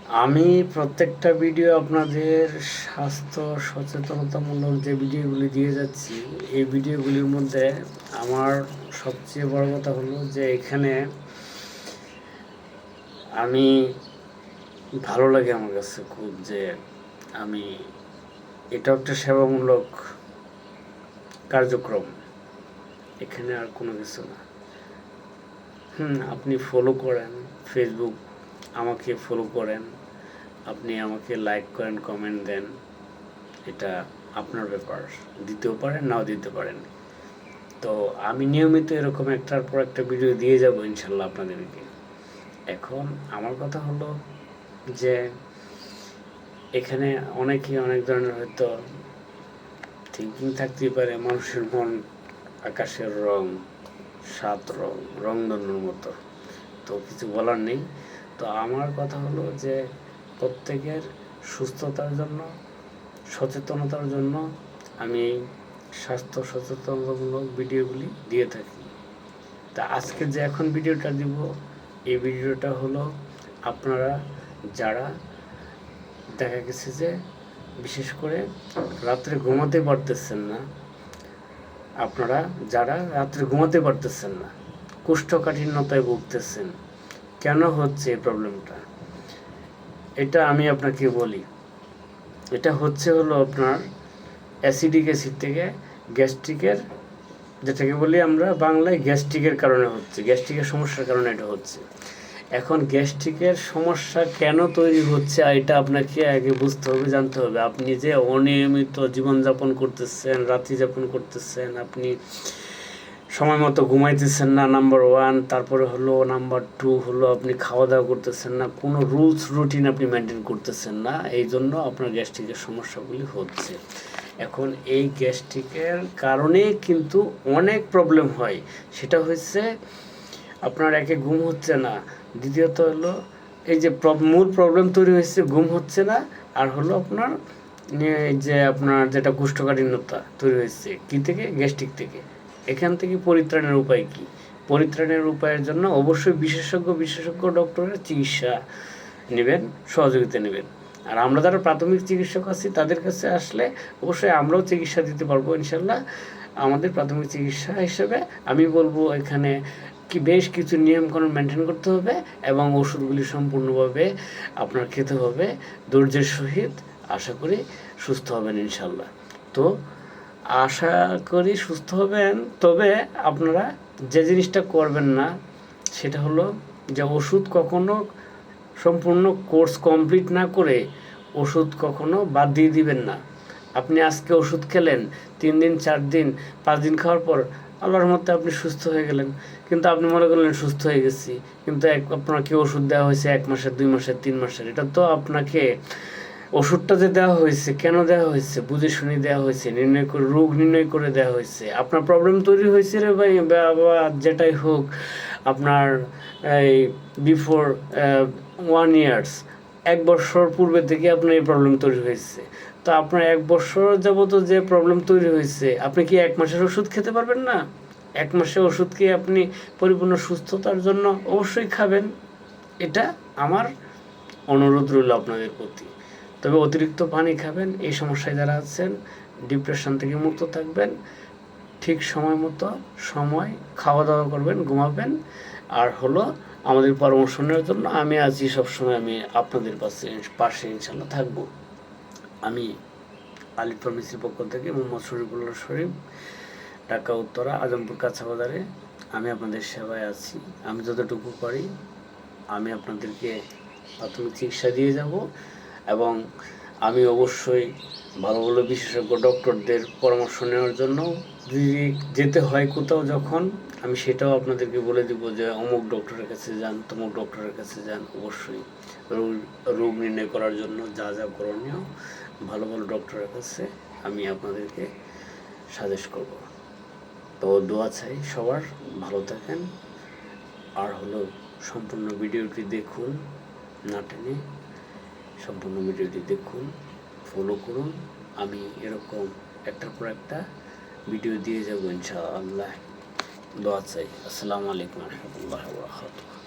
আমি প্রত্যেকটা ভিডিও আপনাদের স্বাস্থ্য সচেতনতামূলক যে ভিডিওগুলি দিয়ে যাচ্ছি, এই ভিডিওগুলির মধ্যে আমার সবচেয়ে বড় কথা হলো যে এখানে আমি ভালো লাগে আমার কাছে খুব, যে আমি এটা একটা সেবামূলক কার্যক্রম, এখানে আর কোনো কিছু না। আপনি ফলো করেন, ফেসবুক আমাকে ফলো করেন, আপনি আমাকে লাইক করেন, কমেন্ট দেন, এটা আপনার ব্যাপার, দিতেও পারেন নাও দিতে পারেন। তো আমি নিয়মিত এরকম একটার পর একটা ভিডিও দিয়ে যাব ইনশাল্লাহ আপনাদেরকে। এখন আমার কথা হলো যে এখানে অনেকেই অনেক ধরনের হয়তো থিঙ্কিং থাকতেই পারে, মানুষের মন আকাশের রং, 7 রং, রংধনুর মতো, তো কিছু বলার নেই। তো আমার কথা হলো যে প্রত্যেকের সুস্থতার জন্য, সচেতনতার জন্য আমি এই স্বাস্থ্য সচেতনতামূলক ভিডিওগুলি দিয়ে থাকি। তা আজকে যে এখন ভিডিওটা দিব, এই ভিডিওটা হলো আপনারা যারা দেখা গেছে যে বিশেষ করে রাত্রে ঘুমাতে পারতেছেন না, আপনারা যারা রাত্রে ঘুমাতে পারতেছেন না, কোষ্ঠকাঠিন্যতায় ভুগতেছেন, কেন হচ্ছে এই প্রবলেমটা, এটা আমি আপনাকে বলি। এটা হলো আপনার অ্যাসিডিক অ্যাসিড থেকে গ্যাস্ট্রিকের, যেটাকে বলি আমরা বাংলায় গ্যাস্ট্রিকের কারণে হচ্ছে, গ্যাস্ট্রিকের সমস্যার কারণে এটা হচ্ছে। এখন গ্যাস্ট্রিকের সমস্যা কেন তৈরি হচ্ছে এটা আপনাকে আগে বুঝতে হবে, জানতে হবে। আপনি যে অনিয়মিত জীবনযাপন করতেছেন, রাত্রি যাপন করতেছেন, আপনি সময় মতো ঘুমাইতেছেন না, নাম্বার 1। তারপরে হলো নাম্বার 2 হলো আপনি খাওয়া দাওয়া করতেছেন না, কোনো রুলস রুটিন আপনি মেনটেন করতেছেন না, এই জন্য আপনার গ্যাস্ট্রিকের সমস্যাগুলি হচ্ছে। এখন এই গ্যাস্ট্রিকের কারণে কিন্তু অনেক প্রবলেম হয়। সেটা হচ্ছে আপনার একে ঘুম হচ্ছে না, দ্বিতীয়ত হলো এই যে মূল প্রবলেম তৈরি হয়েছে, ঘুম হচ্ছে না, আর হলো আপনার যে আপনার যেটা কোষ্ঠকাঠিন্যতা তৈরি হয়েছে কী থেকে, গ্যাস্ট্রিক থেকে। এখান থেকে পরিত্রাণের উপায় কি? পরিত্রাণের উপায়ের জন্য অবশ্যই বিশেষজ্ঞ ডক্টরের চিকিৎসা নেবেন, সহযোগিতা নেবেন। আর আমরা যারা প্রাথমিক চিকিৎসক আছি তাদের কাছে আসলে অবশ্যই আমরাও চিকিৎসা দিতে পারবো ইনশাল্লাহ। আমাদের প্রাথমিক চিকিৎসা হিসেবে আমি বলবো এখানে বেশ কিছু নিয়মকানুন মেনটেন করতে হবে এবং ওষুধগুলি সম্পূর্ণভাবে আপনার খেতে হবে ধৈর্যের সহিত। আশা করি সুস্থ হবেন ইনশাল্লাহ। তো আশা করি সুস্থ হবেন। তবে আপনারা যে জিনিসটা করবেন না সেটা হলো যে ওষুধ কখনো সম্পূর্ণ কোর্স কমপ্লিট না করে ওষুধ কখনো বাদ দিয়ে দিবেন না। আপনি আজকে ওষুধ খেলেন, 3 দিন 4 দিন 5 দিন খাওয়ার পর আল্লাহর মধ্যে আপনি সুস্থ হয়ে গেলেন, কিন্তু আপনি মনে করলেন সুস্থ হয়ে গেছি, কিন্তু আপনাকে ওষুধ দেওয়া হয়েছে 1 মাসের, 2 মাসের, 3 মাসের। এটা তো আপনাকে ওষুধটা যে দেওয়া হয়েছে, কেন দেওয়া হয়েছে, বুঝে শুনে দেওয়া হয়েছে, রোগ নির্ণয় করে দেওয়া হয়েছে। আপনার প্রবলেম তৈরি হয়েছে রে ভাই, বা যেটাই হোক আপনার এই বিফোর 1 ইয়ার্স, 1 বছর পূর্বে থেকে আপনার এই প্রবলেম তৈরি হয়েছে। তো আপনার 1 বছর যাবত যে প্রবলেম তৈরি হয়েছে, আপনি কি 1 মাসের ওষুধ খেতে পারবেন না? 1 মাসের ওষুধকে আপনি পরিপূর্ণ সুস্থতার জন্য অবশ্যই খাবেন। এটা আমার অনুরোধ রইল আপনাদের প্রতি। তবে অতিরিক্ত পানি খাবেন, এই সমস্যায় যারা আছেন ডিপ্রেশন থেকে মুক্ত থাকবেন, ঠিক সময় মতো খাওয়া দাওয়া করবেন, ঘুমাবেন। আর হলো আমাদের পরামর্শ নেওয়ার জন্য আমি আছি সবসময়, আমি আপনাদের পাশে ইনশাল্লাহ থাকবো। আমি আলিফ ফার্মেসির পক্ষ থেকে মোহাম্মদ শরীফুল্লাহ শরীফ, ঢাকা উত্তরা, আজমপুর কাঁচা বাজারে আমি আপনাদের সেবায় আছি। আমি যতটুকু পারি আমি আপনাদেরকে প্রাথমিক চিকিৎসা দিয়ে যাব এবং আমি অবশ্যই ভালো ভালো বিশেষজ্ঞ ডক্টরদের পরামর্শ নেওয়ার জন্য যদি যেতে হয় কোথাও যখন, আমি সেটাও আপনাদেরকে বলে দেব যে অমুক ডক্টরের কাছে যান, তমুক ডক্টরের কাছে যান। অবশ্যই রোগ নির্ণয় করার জন্য যা যা করণীয় ভালো ভালো ডক্টরের কাছে আমি আপনাদেরকে সাজেস্ট করব। তো দোয়া চাই সবার, ভালো থাকেন। আর হলো সম্পূর্ণ ভিডিওটি দেখুন, না টেনে সম্পূর্ণ ভিডিওটি দেখুন, ফলো করুন। আমি এরকম একটার পর একটা ভিডিও দিয়ে যাবো ইনশাআল্লাহ। দোয়া চাই। আসসালামু আলাইকুম ওয়া রাহমাতুল্লাহি ওয়া বারাকাতুহু।